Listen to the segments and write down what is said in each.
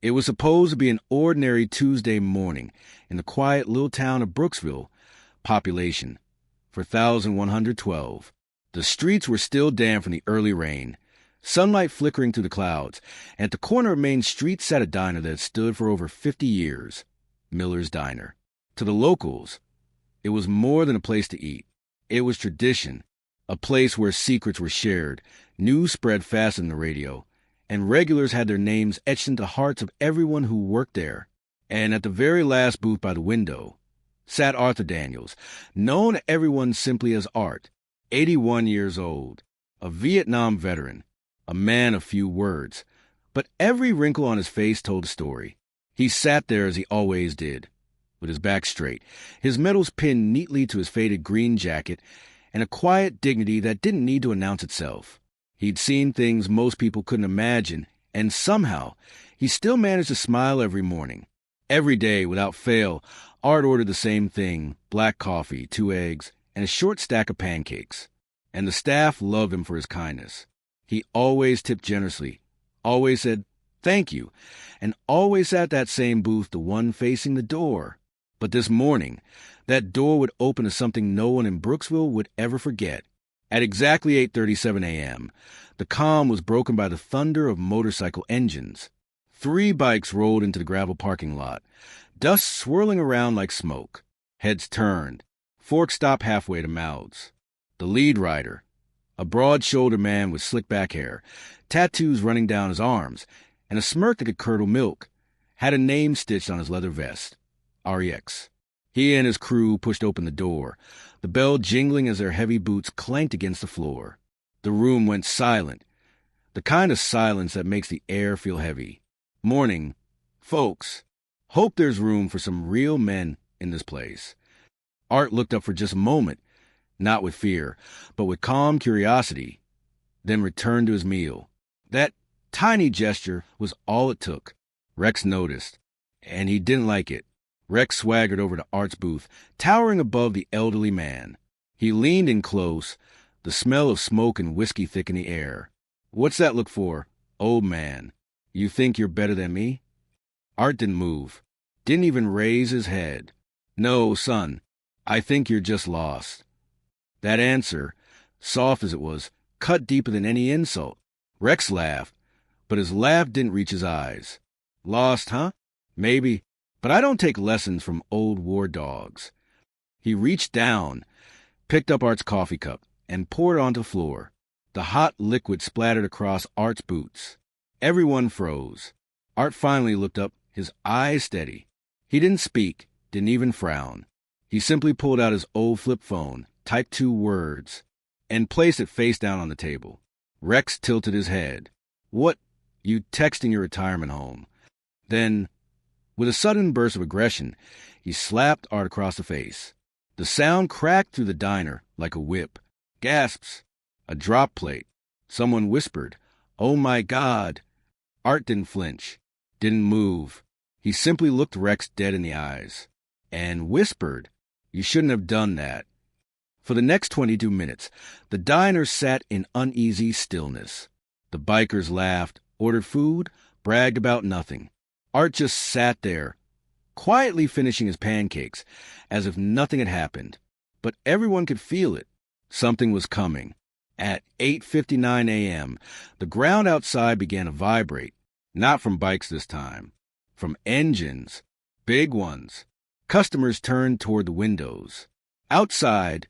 It was supposed to be an ordinary Tuesday morning in the quiet little town of Brooksville. Population 4,112. The streets were still damp from the early rain, sunlight flickering through the clouds, and at the corner of Main Street sat a diner that had stood for over 50 years, Miller's Diner. To the locals, it was more than a place to eat. It was tradition, a place where secrets were shared, news spread fast on the radio, and regulars had their names etched into the hearts of everyone who worked there. And at the very last booth by the window sat Arthur Daniels, known to everyone simply as Art, 81 years old, a Vietnam veteran, a man of few words, but every wrinkle on his face told a story. He sat there as he always did, with his back straight, his medals pinned neatly to his faded green jacket, and a quiet dignity that didn't need to announce itself. He'd seen things most people couldn't imagine, and somehow he still managed to smile every morning. Every day, without fail, Art ordered the same thing, black coffee, 2 eggs, and a short stack of pancakes. And the staff loved him for his kindness. He always tipped generously, always said, "Thank you," and always sat at that same booth, the one facing the door. But this morning, that door would open to something no one in Brooksville would ever forget. At exactly 8:37 a.m., the calm was broken by the thunder of motorcycle engines. 3 bikes rolled into the gravel parking lot, dust swirling around like smoke. Heads turned, forks stopped halfway to mouths. The lead rider, a broad-shouldered man with slick-back hair, tattoos running down his arms, and a smirk that could curdle milk, had a name stitched on his leather vest, REX. He and his crew pushed open the door, the bell jingling as their heavy boots clanked against the floor. The room went silent, the kind of silence that makes the air feel heavy. "Morning, folks. Hope there's room for some real men in this place." Art looked up for just a moment, not with fear, but with calm curiosity, then returned to his meal. That tiny gesture was all it took. Rex noticed, and he didn't like it. Rex swaggered over to Art's booth, towering above the elderly man. He leaned in close, the smell of smoke and whiskey thick in the air. "What's that look for, old man? You think you're better than me?" Art didn't move, didn't even raise his head. "No, son, I think you're just lost." That answer, soft as it was, cut deeper than any insult. Rex laughed, but his laugh didn't reach his eyes. "Lost, huh? Maybe, but I don't take lessons from old war dogs." He reached down, picked up Art's coffee cup, and poured it onto the floor. The hot liquid splattered across Art's boots. Everyone froze. Art finally looked up, his eyes steady. He didn't speak, didn't even frown. He simply pulled out his old flip phone, typed 2 words, and placed it face down on the table. Rex tilted his head. "What? You texting your retirement home?" Then, with a sudden burst of aggression, he slapped Art across the face. The sound cracked through the diner like a whip. Gasps. A drop plate. Someone whispered, "Oh my God." Art didn't flinch, didn't move. He simply looked Rex dead in the eyes and whispered, "You shouldn't have done that." For the next 22 minutes, the diner sat in uneasy stillness. The bikers laughed, ordered food, bragged about nothing. Art just sat there, quietly finishing his pancakes, as if nothing had happened. But everyone could feel it. Something was coming. At 8:59 a.m., the ground outside began to vibrate, not from bikes this time, from engines, big ones. Customers turned toward the windows. Outside,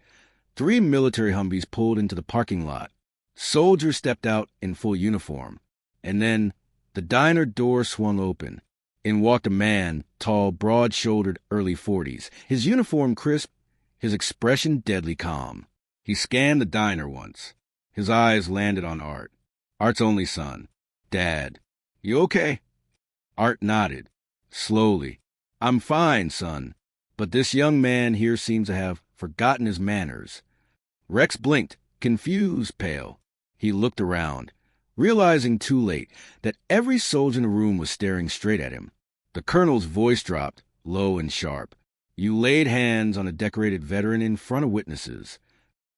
3 military Humvees pulled into the parking lot. Soldiers stepped out in full uniform. And then the diner door swung open. In walked a man, tall, broad-shouldered, early 40s, his uniform crisp, his expression deadly calm. He scanned the diner once. His eyes landed on Art, Art's only son. "Dad, you okay?" Art nodded, slowly. "I'm fine, son, but this young man here seems to have forgotten his manners." Rex blinked, confused, pale. He looked around, realizing too late that every soldier in the room was staring straight at him. The colonel's voice dropped, low and sharp. "You laid hands on a decorated veteran in front of witnesses.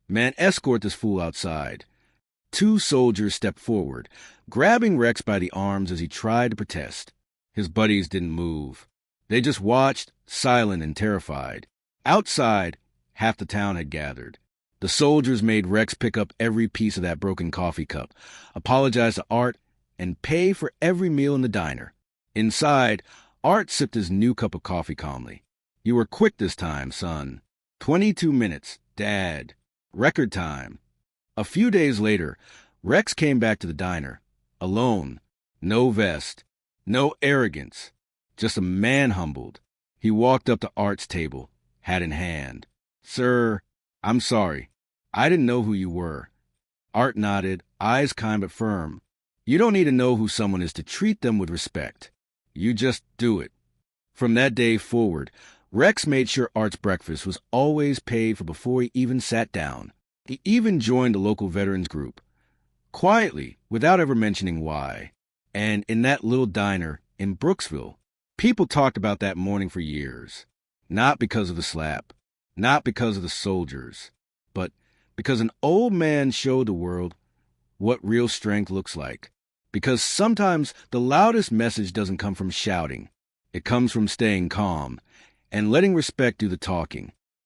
Man, escort this fool outside." 2 soldiers stepped forward, grabbing Rex by the arms as he tried to protest. His buddies didn't move. They just watched, silent and terrified. Outside, half the town had gathered. The soldiers made Rex pick up every piece of that broken coffee cup, apologize to Art, and pay for every meal in the diner. Inside, Art sipped his new cup of coffee calmly. "You were quick this time, son. 22 minutes, Dad. Record time." A few days later, Rex came back to the diner, alone, no vest, no arrogance, just a man humbled. He walked up to Art's table, hat in hand. "Sir, I'm sorry. I didn't know who you were." Art nodded, eyes kind but firm. "You don't need to know who someone is to treat them with respect. You just do it." From that day forward, Rex made sure Art's breakfast was always paid for before he even sat down. He even joined the local veterans group, quietly, without ever mentioning why. And in that little diner in Brooksville, people talked about that morning for years. Not because of the slap, not because of the soldiers, but because an old man showed the world what real strength looks like. Because sometimes the loudest message doesn't come from shouting. It comes from staying calm and letting respect do the talking.